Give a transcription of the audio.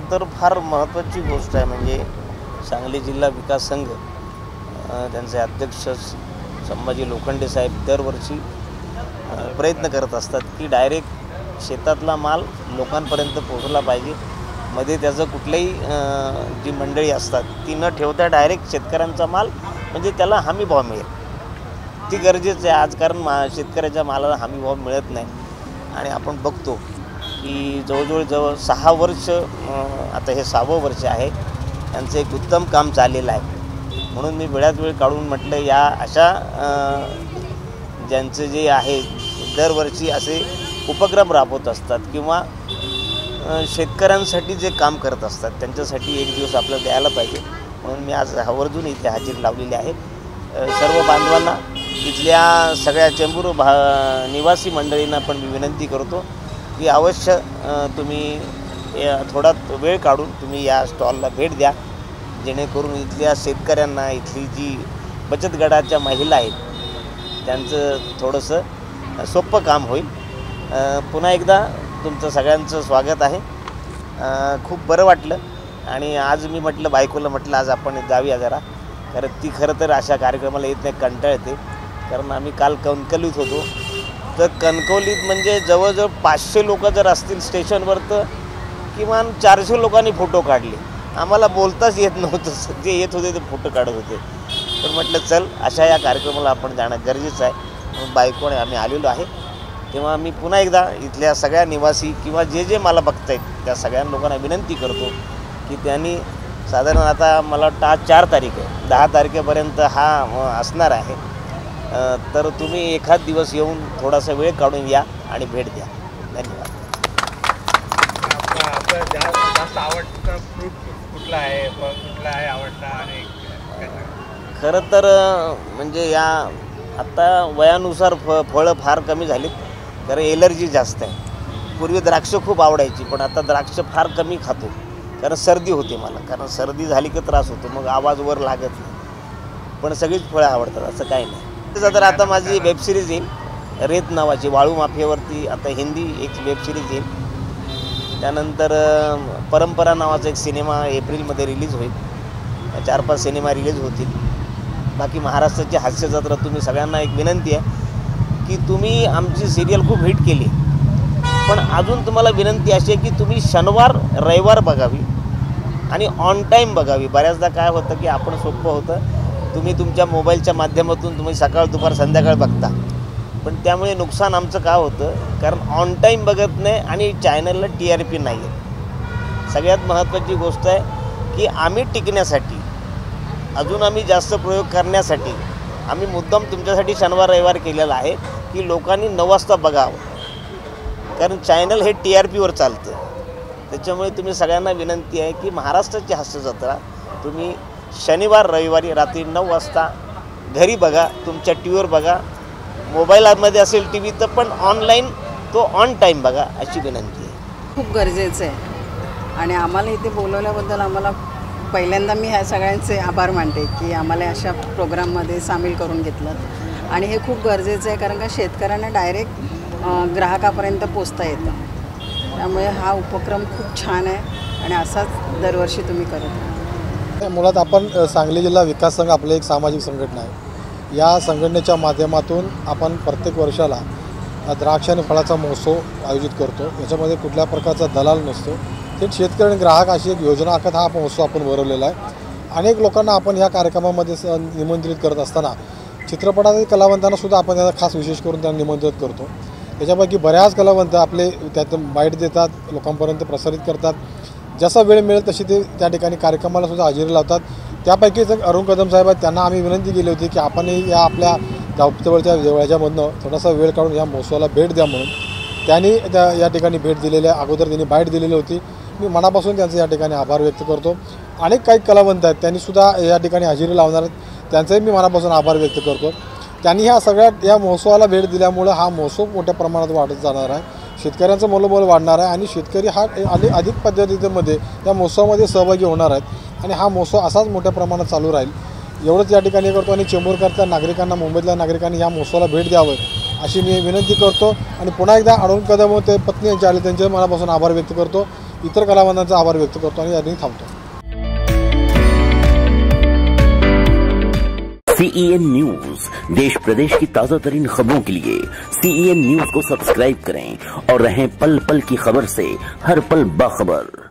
खरं तर फार महत्त्वाची गोष्ट आहे. म्हणजे सांगली जिल्हा विकास संघ त्यांचे अध्यक्ष संभाजी लोखंडे साहेब दरवर्षी प्रयत्न करत असतात की डायरेक्ट शेतातला माल लोकांपर्यंत पोहोचला पाहिजे. मध्ये त्याचं कुठल्याही जी मंडळी असतात ती न ठेवता डायरेक्ट शेतकऱ्यांचा माल म्हणजे त्याला हमी भाव मिळेल, ती गरजेचं आहे आज. कारण शेतकऱ्याच्या मालाला हमी भाव मिळत नाही आणि आपण बघतो की जवळजवळ 6 वर्ष, आता हे 6वं वर्ष आहे, त्यांचं एक उत्तम काम चाललेलं आहे. म्हणून मी वेळात वेळ काढून म्हटलं या अशा ज्यांचं जे आहे दरवर्षी असे उपक्रम राबवत असतात किंवा शेतकऱ्यांसाठी जे काम करत असतात त्यांच्यासाठी एक दिवस आपल्याला द्यायला पाहिजे. म्हणून मी आज आवर्जून इथे हजेरी लावलेली आहे. सर्व बांधवांना, इथल्या सगळ्या चेंबूर निवासी मंडळींना पण मी विनंती करतो की अवश्य तुम्ही थोडा वेळ काढून तुम्ही या स्टॉलला भेट द्या, जेणेकरून इथल्या शेतकऱ्यांना, इथली जी बचत गटाच्या महिला आहेत त्यांचं थोडंसं सोपं काम होईल. पुन्हा एकदा तुमचं सगळ्यांचं स्वागत आहे. खूप बरं वाटलं आणि आज मी म्हटलं बायकोला म्हटलं आज आपण जाऊया जरा, कारण ती खरं तर अशा कार्यक्रमाला येत नाही, कंटाळते. कारण आम्ही काल कणकवलीत होतो, तर कणकवलीत म्हणजे जवळजवळ 500 लोक जर असतील स्टेशनवर तर किमान 400 लोकांनी फोटो काढले. आम्हाला बोलताच येत नव्हतं, जे येत होते ते फोटो काढत होते. पण म्हटलं चल अशा या कार्यक्रमाला आपण जाणं गरजेचं आहे. म्हणून बायकोने आम्ही आलेलो आहे. तेव्हा मी पुन्हा एकदा इथल्या सगळ्या निवासी किंवा जे मला बघतायत त्या सगळ्या लोकांना विनंती करतो की त्यांनी साधारण आता मला वाटतं आज 4 तारीख आहे, 10 तारखेपर्यंत हा असणार आहे. तर तुम्ही एखाद दिवस येऊन थोडासा वेळ काढून या आणि भेट द्या. धन्यवाद. जास्त आवडता फ्रूट कुठला आहे, कुठला आहे आवडता? आणि खरं तर म्हणजे या आत्ता वयानुसार फळं फार कमी झालीत, कारण एलर्जी जास्त आहे. पूर्वी द्राक्ष खूप आवडायची, पण आता द्राक्ष फार कमी खातो, कारण सर्दी होते मला. कारण सर्दी झाली की त्रास होतो, मग आवाज वर लागत नाही. पण सगळीच फळं आवडतात असं काही नाही. तर आता माझी वेबसिरीज येईल रेत नावाची, वाळू माफियावरती आता हिंदी एक वेबसिरीज येईल. त्यानंतर परंपरा नावाचा एक सिनेमा एप्रिलमध्ये रिलीज होईल. 4-5 सिनेमा रिलीज होतील. बाकी महाराष्ट्राची हास्य जत्रा, तुम्ही सगळ्यांना एक विनंती आहे की तुम्ही आमची सिरियल खूप हिट केली, पण अजून तुम्हाला विनंती अशी आहे की तुम्ही शनिवार रविवार बघावी आणि ऑन टाईम बघावी. बऱ्याचदा काय होतं की आपण सोपं होतं, तुम्ही तुमच्या मोबाईलच्या माध्यमातून तुम्ही सकाळ दुपार संध्याकाळ बघता, पण त्यामुळे नुकसान आमचं काय होतं, कारण ऑन टाईम बघत नाही आणि चॅनलला TRP नाही आहे. सगळ्यात महत्त्वाची गोष्ट आहे की आम्ही टिकण्यासाठी, अजून आम्ही जास्त प्रयोग करण्यासाठी आम्ही मुद्दाम तुमच्यासाठी शनिवार रविवार केलेला आहे की लोकांनी 9 वाजता बघावं, कारण चॅनल हे TRPवर चालतं. त्याच्यामुळे तुम्ही सगळ्यांना विनंती आहे की महाराष्ट्राची हास्य जत्रा तुम्ही शनिवार रविवारी रात्री 9 वाजता घरी बघा, तुमच्या टीव्हीवर बघा, मोबाईलमध्ये असेल TV तर पण ऑनलाईन तो ऑन टाईम बघा, अशी विनंती आहे. खूप गरजेचं आहे आणि आम्हाला इथे बोलवल्याबद्दल आम्हाला पहिल्यांदा मी ह्या सगळ्यांचे आभार मानते की आम्हाला अशा प्रोग्राममध्ये सामील करून घेतलं. आणि हे खूप गरजेचं आहे, कारण का शेतकऱ्यांना डायरेक्ट ग्राहकापर्यंत पोचता येतं. त्यामुळे हा उपक्रम खूप छान आहे आणि असाच दरवर्षी तुम्ही करत राहा. मुळात आपण सांगली जिल्हा विकास संघ आपलं एक सामाजिक संघटना आहे. या संघटनेच्या माध्यमातून आपण प्रत्येक वर्षाला द्राक्ष आणि फळाचा महोत्सव आयोजित करतो. याच्यामध्ये कुठल्या प्रकारचा दलाल नसतो, थेट शेतकरी आणि ग्राहक अशी एक योजना आखत हा महोत्सव आपण भरवलेला आहे. अनेक लोकांना आपण ह्या कार्यक्रमामध्ये निमंत्रित करत असताना चित्रपटातील कलावंतांनासुद्धा आपण त्याचा खास विशेष करून त्यांना निमंत्रित करतो. त्याच्यापैकी बऱ्याच कलावंत आपले त्यातून बाईट देतात, लोकांपर्यंत प्रसारित करतात. जसा वेळ मिळेल तशी ते त्या ठिकाणी कार्यक्रमालासुद्धा हजेरी लावतात. त्यापैकीच एक अरुण कदम साहेब आहेत, त्यांना आम्ही विनंती केली होती की आपणही या आपल्या जवळच्या वेळाच्यामधनं थोडासा वेळ काढून या महोत्सवाला भेट द्या म्हणून. त्यांनी या ठिकाणी भेट दिलेल्या अगोदर त्यांनी बाईट दिलेली होती. मी मनापासून त्यांचे या ठिकाणी आभार व्यक्त करतो. अनेक काही कलावंत आहेत, त्यांनीसुद्धा या ठिकाणी हजेरी लावणार आहेत, त्यांचंही मी मनापासून आभार व्यक्त करतो. त्यांनी ह्या सगळ्या या महोत्सवाला भेट दिल्यामुळं हा महोत्सव मोठ्या प्रमाणात वाढत जाणार आहे. शेतकऱ्यांचं मनोबल वाढणार आहे आणि शेतकरी हा अधिक पद्धतीमध्ये या महोत्सवामध्ये सहभागी होणार आहेत आणि हा महोत्सव असाच मोठ्या प्रमाणात चालू राहील एवढंच या ठिकाणी करतो. आणि चेंबूरकरच्या नागरिकांना, मुंबईतल्या नागरिकांनी या महोत्सवाला भेट द्यावं अशी मी विनंती करतो. आणि पुन्हा एकदा अरुण कदम ते पत्नी यांचे आले, त्यांचे मनापासून आभार व्यक्त करतो. इतर कलावंतांचा आभार व्यक्त करतो आणि याने थांबतो. CEN न्यूज, देश प्रदेश की ताजा तरीन खबरों के लिए CEN न्यूज को सब्सक्राइब करें और रहें पल पल की खबर से हर पल बाखबर.